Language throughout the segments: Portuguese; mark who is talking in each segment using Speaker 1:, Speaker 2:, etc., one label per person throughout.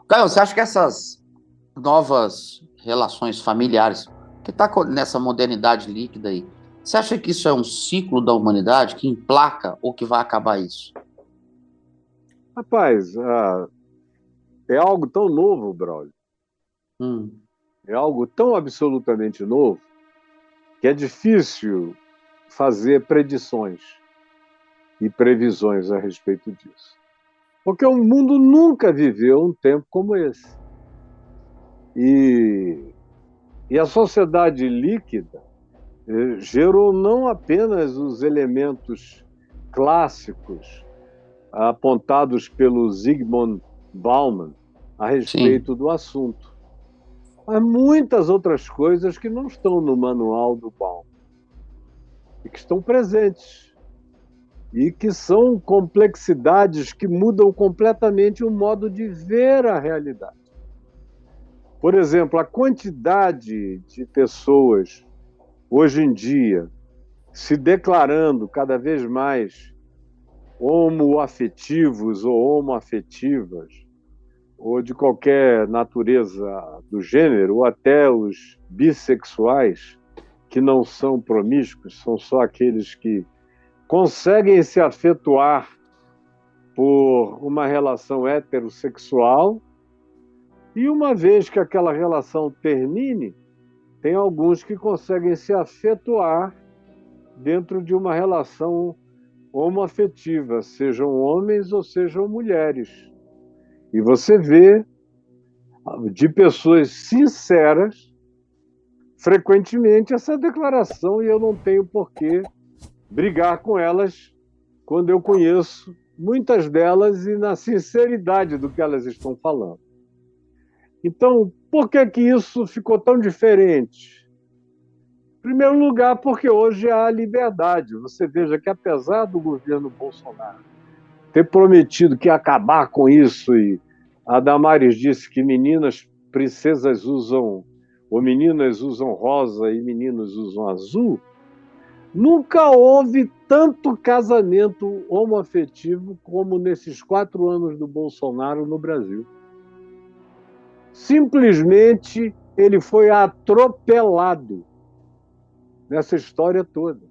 Speaker 1: Caio, você acha que essas novas relações familiares, que está nessa modernidade líquida aí, você acha que isso é um ciclo da humanidade que emplaca ou que vai acabar isso?
Speaker 2: Rapaz, é algo tão novo, brother.
Speaker 1: Hum,
Speaker 2: É algo tão absolutamente novo que é difícil fazer predições e previsões a respeito disso. Porque o mundo nunca viveu um tempo como esse. E, e a sociedade líquida gerou não apenas os elementos clássicos apontados pelo Zygmunt Bauman a
Speaker 1: sim.
Speaker 2: respeito do assunto, há muitas outras coisas que não estão no manual do Baum e que estão presentes e que são complexidades que mudam completamente o modo de ver a realidade. Por exemplo, a quantidade de pessoas hoje em dia se declarando cada vez mais homoafetivos ou homoafetivas, ou de qualquer natureza do gênero, ou até os bissexuais, que não são promíscuos, são só aqueles que conseguem se afetuar por uma relação heterossexual, e uma vez que aquela relação termine, tem alguns que conseguem se afetuar dentro de uma relação homoafetiva, sejam homens ou sejam mulheres. E você vê de pessoas sinceras frequentemente essa declaração, e eu não tenho por que brigar com elas quando eu conheço muitas delas e na sinceridade do que elas estão falando. Então, por que que isso ficou tão diferente? Em primeiro lugar, porque hoje há liberdade. Você veja que, apesar do governo Bolsonaro ter prometido que ia acabar com isso, e a Damares disse que meninas, princesas usam, ou meninas usam rosa e meninos usam azul, nunca houve tanto casamento homoafetivo como nesses 4 anos do Bolsonaro no Brasil. Simplesmente ele foi atropelado nessa história toda.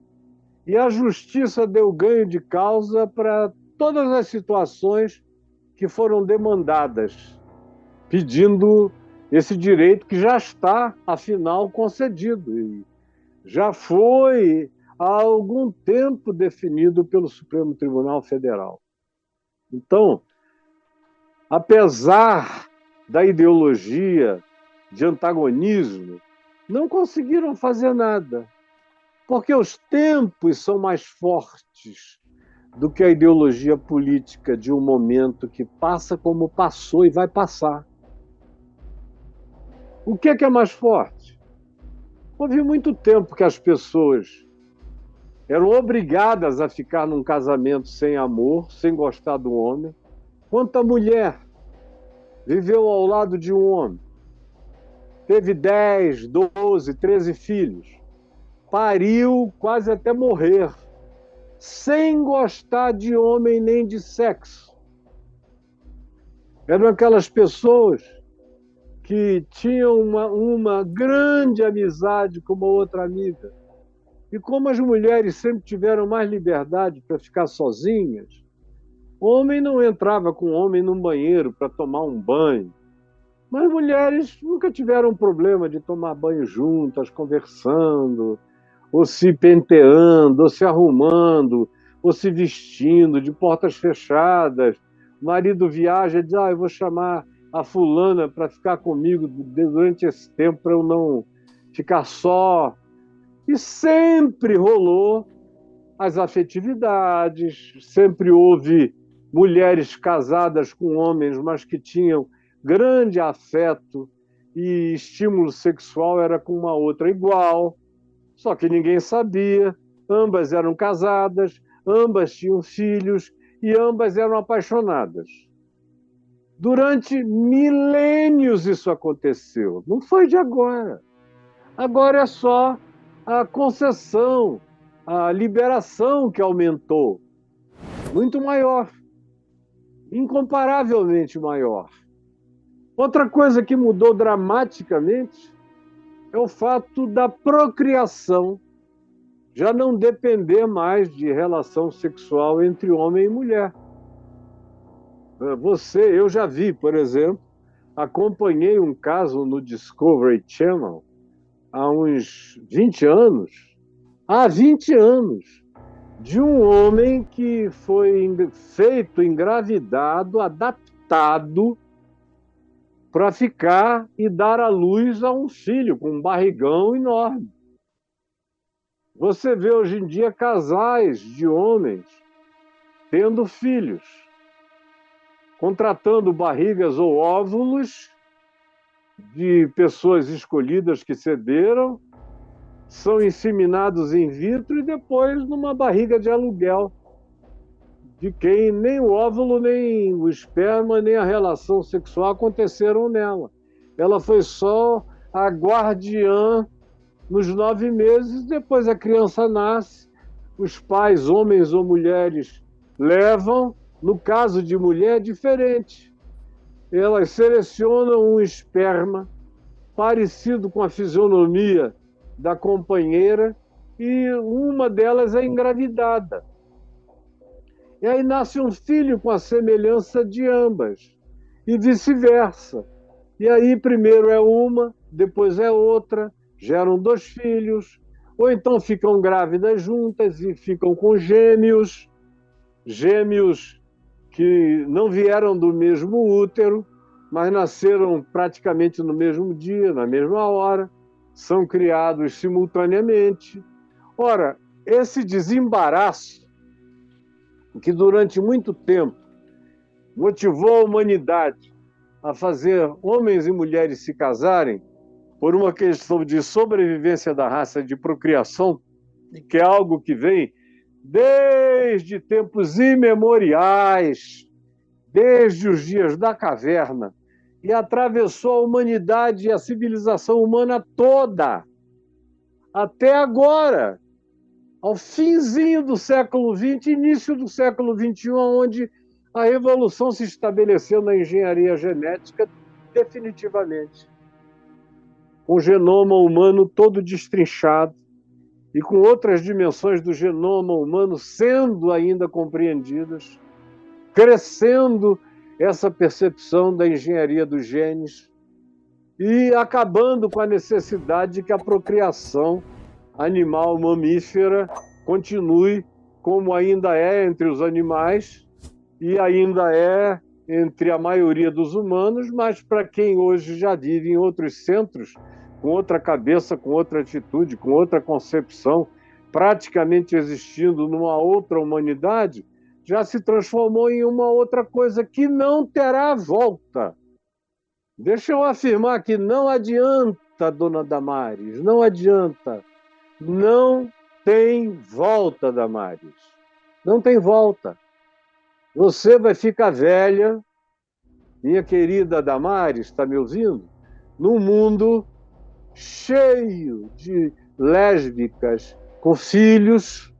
Speaker 2: E a justiça deu ganho de causa para todas as situações que foram demandadas, pedindo esse direito que já está, afinal, concedido. E já foi há algum tempo definido pelo Supremo Tribunal Federal. Então, apesar da ideologia de antagonismo, não conseguiram fazer nada, porque os tempos são mais fortes do que a ideologia política de um momento que passa como passou e vai passar. O que é mais forte? Houve muito tempo que as pessoas eram obrigadas a ficar num casamento sem amor, sem gostar do homem. Quanta mulher viveu ao lado de um homem, teve 10, 12, 13 filhos, pariu quase até morrer, sem gostar de homem nem de sexo. Eram aquelas pessoas que tinham uma grande amizade com uma outra amiga. E como as mulheres sempre tiveram mais liberdade para ficar sozinhas, homem não entrava com homem num banheiro para tomar um banho. Mas mulheres nunca tiveram problema de tomar banho juntas, conversando, ou se penteando, ou se arrumando, ou se vestindo de portas fechadas. O marido viaja e diz: eu vou chamar a fulana para ficar comigo durante esse tempo para eu não ficar só. E sempre rolou as afetividades, sempre houve mulheres casadas com homens, mas que tinham grande afeto e estímulo sexual era com uma outra igual, só que ninguém sabia. Ambas eram casadas, ambas tinham filhos e ambas eram apaixonadas. Durante milênios isso aconteceu, não foi de agora. Agora é só a concessão, a liberação que aumentou, muito maior, incomparavelmente maior. Outra coisa que mudou dramaticamente é o fato da procriação já não depender mais de relação sexual entre homem e mulher. Eu já vi, por exemplo, acompanhei um caso no Discovery Channel há uns 20 anos, há 20 anos, de um homem que foi feito engravidado, adaptado para ficar e dar à luz a um filho com um barrigão enorme. Você vê hoje em dia casais de homens tendo filhos, contratando barrigas ou óvulos de pessoas escolhidas que cederam, são inseminados in vitro e depois numa barriga de aluguel, de quem nem o óvulo, nem o esperma, nem a relação sexual aconteceram nela. Ela foi só a guardiã nos 9 meses, depois a criança nasce, os pais, homens ou mulheres, levam. No caso de mulher, é diferente. Elas selecionam um esperma parecido com a fisionomia da companheira e uma delas é engravidada. E aí nasce um filho com a semelhança de ambas, e vice-versa. E aí primeiro é uma, depois é outra, geram 2 filhos, ou então ficam grávidas juntas e ficam com gêmeos, gêmeos que não vieram do mesmo útero, mas nasceram praticamente no mesmo dia, na mesma hora, são criados simultaneamente. Ora, esse desembaraço, que durante muito tempo motivou a humanidade a fazer homens e mulheres se casarem por uma questão de sobrevivência da raça, de procriação, que é algo que vem desde tempos imemoriais, desde os dias da caverna, e atravessou a humanidade e a civilização humana toda, até agora, ao finzinho do século XX, início do século XXI, onde a revolução se estabeleceu na engenharia genética definitivamente, com o genoma humano todo destrinchado e com outras dimensões do genoma humano sendo ainda compreendidas, crescendo essa percepção da engenharia dos genes e acabando com a necessidade de que a procriação animal mamífera continue como ainda é entre os animais e ainda é entre a maioria dos humanos, mas para quem hoje já vive em outros centros, com outra cabeça, com outra atitude, com outra concepção, praticamente existindo numa outra humanidade, já se transformou em uma outra coisa que não terá volta. Deixa eu afirmar que não adianta, dona Damares, não adianta. Não tem volta, Damares. Não tem volta. Você vai ficar velha, minha querida Damares, está me ouvindo? Num mundo cheio de lésbicas com filhos,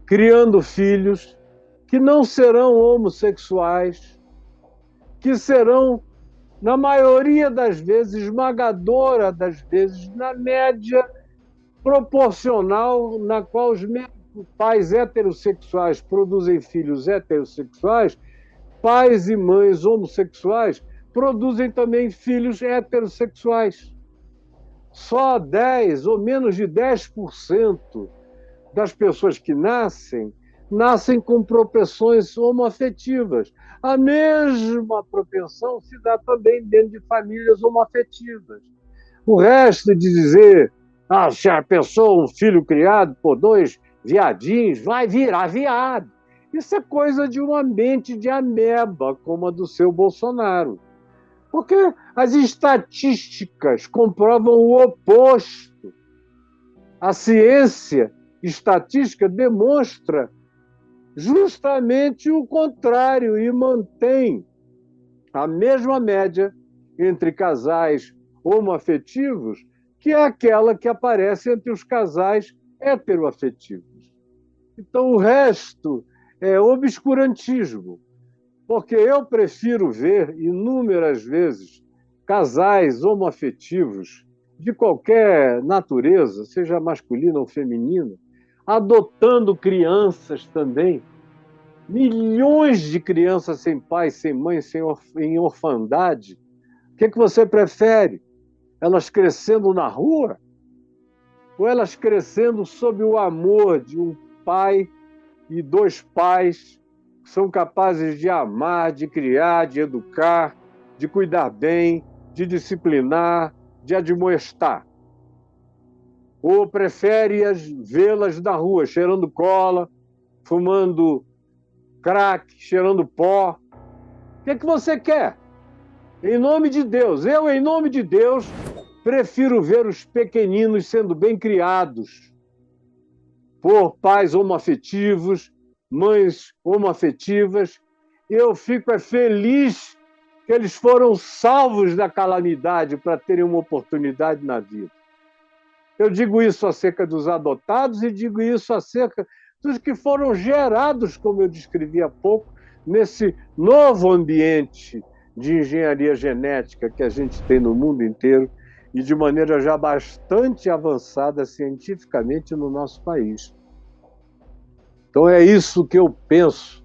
Speaker 2: criando filhos que não serão homossexuais, que serão, na maioria das vezes, esmagadora das vezes, na média proporcional na qual os pais heterossexuais produzem filhos heterossexuais, pais e mães homossexuais produzem também filhos heterossexuais. Só 10 ou menos de 10% das pessoas que nascem com propensões homoafetivas. A mesma propensão se dá também dentro de famílias homoafetivas. O resto de dizer, se a pessoa, um filho criado por 2 viadinhos, vai virar viado. Isso é coisa de uma mente de ameba, como a do seu Bolsonaro. Porque as estatísticas comprovam o oposto. A ciência estatística demonstra justamente o contrário e mantém a mesma média entre casais homoafetivos, que é aquela que aparece entre os casais heteroafetivos. Então, o resto é obscurantismo, porque eu prefiro ver inúmeras vezes casais homoafetivos de qualquer natureza, seja masculina ou feminina, adotando crianças também. Milhões de crianças sem pai, sem mãe, em orfandade. O que você prefere? Elas crescendo na rua? Ou elas crescendo sob o amor de um pai e dois pais que são capazes de amar, de criar, de educar, de cuidar bem, de disciplinar, de admoestar? Ou prefere vê-las na rua, cheirando cola, fumando crack, cheirando pó? O que você quer? Em nome de Deus, em nome de Deus, prefiro ver os pequeninos sendo bem criados por pais homoafetivos, mães homoafetivas. Eu fico feliz que eles foram salvos da calamidade para terem uma oportunidade na vida. Eu digo isso acerca dos adotados e digo isso acerca dos que foram gerados, como eu descrevi há pouco, nesse novo ambiente de engenharia genética que a gente tem no mundo inteiro e de maneira já bastante avançada cientificamente no nosso país. Então é isso que eu penso.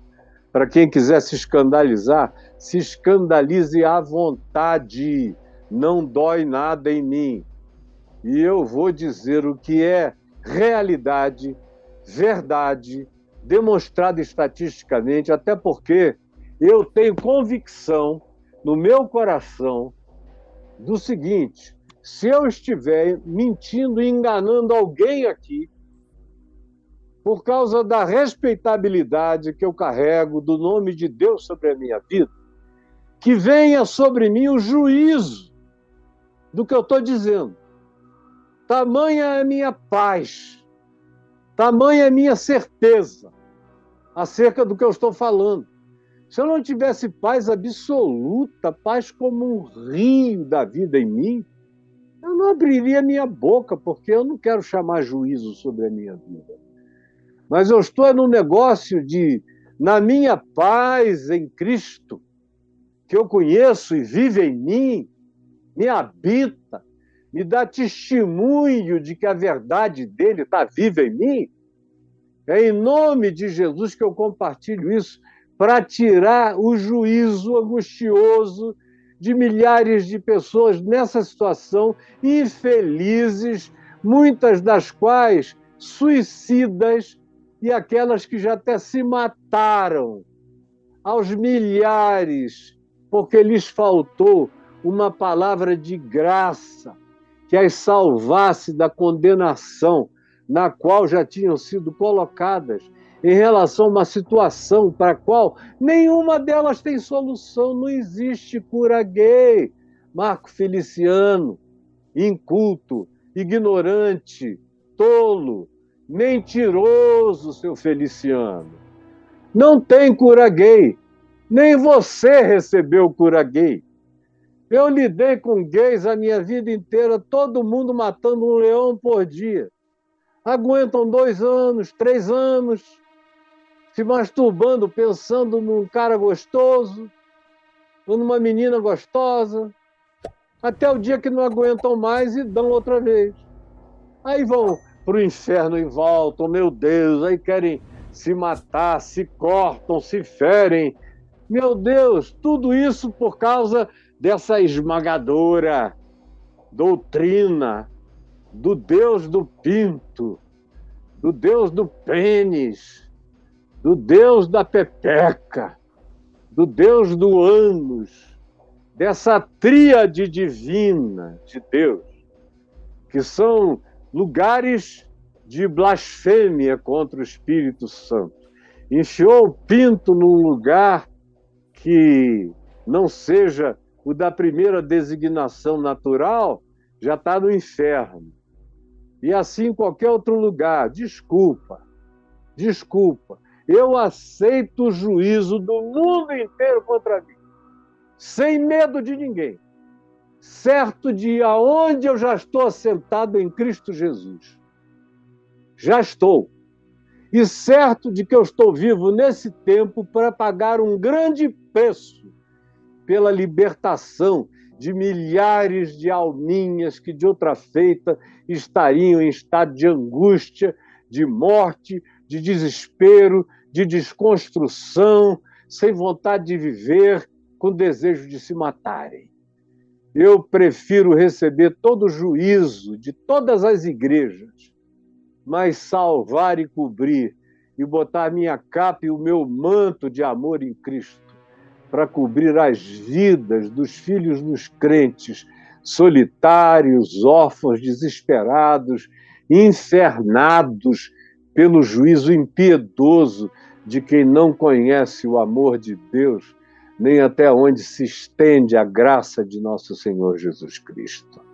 Speaker 2: Para quem quiser se escandalizar, se escandalize à vontade. Não dói nada em mim. E eu vou dizer o que é realidade, verdade, demonstrado estatisticamente, até porque eu tenho convicção no meu coração do seguinte: se eu estiver mentindo e enganando alguém aqui, por causa da respeitabilidade que eu carrego do nome de Deus sobre a minha vida, que venha sobre mim o juízo do que eu estou dizendo. Tamanha é a minha paz, tamanha é a minha certeza acerca do que eu estou falando. Se eu não tivesse paz absoluta, paz como um rio da vida em mim, eu não abriria minha boca, porque eu não quero chamar juízo sobre a minha vida. Mas eu estou num negócio de, na minha paz em Cristo, que eu conheço e vive em mim, me habita, me dá testemunho de que a verdade dele está viva em mim. É em nome de Jesus que eu compartilho isso, para tirar o juízo angustioso de milhares de pessoas nessa situação, infelizes, muitas das quais suicidas, e aquelas que já até se mataram, aos milhares, porque lhes faltou uma palavra de graça que as salvasse da condenação na qual já tinham sido colocadas em relação a uma situação para a qual nenhuma delas tem solução. Não existe cura gay. Marco Feliciano, inculto, ignorante, tolo, mentiroso, seu Feliciano. Não tem cura gay. Nem você recebeu cura gay. Eu lidei com gays a minha vida inteira, todo mundo matando um leão por dia. Aguentam 2 anos, 3 anos, se masturbando, pensando num cara gostoso, ou numa menina gostosa, até o dia que não aguentam mais e dão outra vez. Aí vão para o inferno e voltam, meu Deus, aí querem se matar, se cortam, se ferem. Meu Deus, tudo isso por causa dessa esmagadora doutrina do Deus do pinto, do Deus do pênis, do Deus da pepeca, do Deus do ânus, dessa tríade divina de Deus, que são lugares de blasfêmia contra o Espírito Santo. Enfiou o pinto num lugar que não seja o da primeira designação natural, já está no inferno. E assim em qualquer outro lugar. Desculpa. Eu aceito o juízo do mundo inteiro contra mim, sem medo de ninguém, certo de aonde eu já estou assentado em Cristo Jesus. Já estou. E certo de que eu estou vivo nesse tempo para pagar um grande preço pela libertação de milhares de alminhas que de outra feita estariam em estado de angústia, de morte, de desespero, de desconstrução, sem vontade de viver, com desejo de se matarem. Eu prefiro receber todo o juízo de todas as igrejas, mas salvar e cobrir e botar a minha capa e o meu manto de amor em Cristo para cobrir as vidas dos filhos dos crentes, solitários, órfãos, desesperados, infernados pelo juízo impiedoso de quem não conhece o amor de Deus, nem até onde se estende a graça de nosso Senhor Jesus Cristo.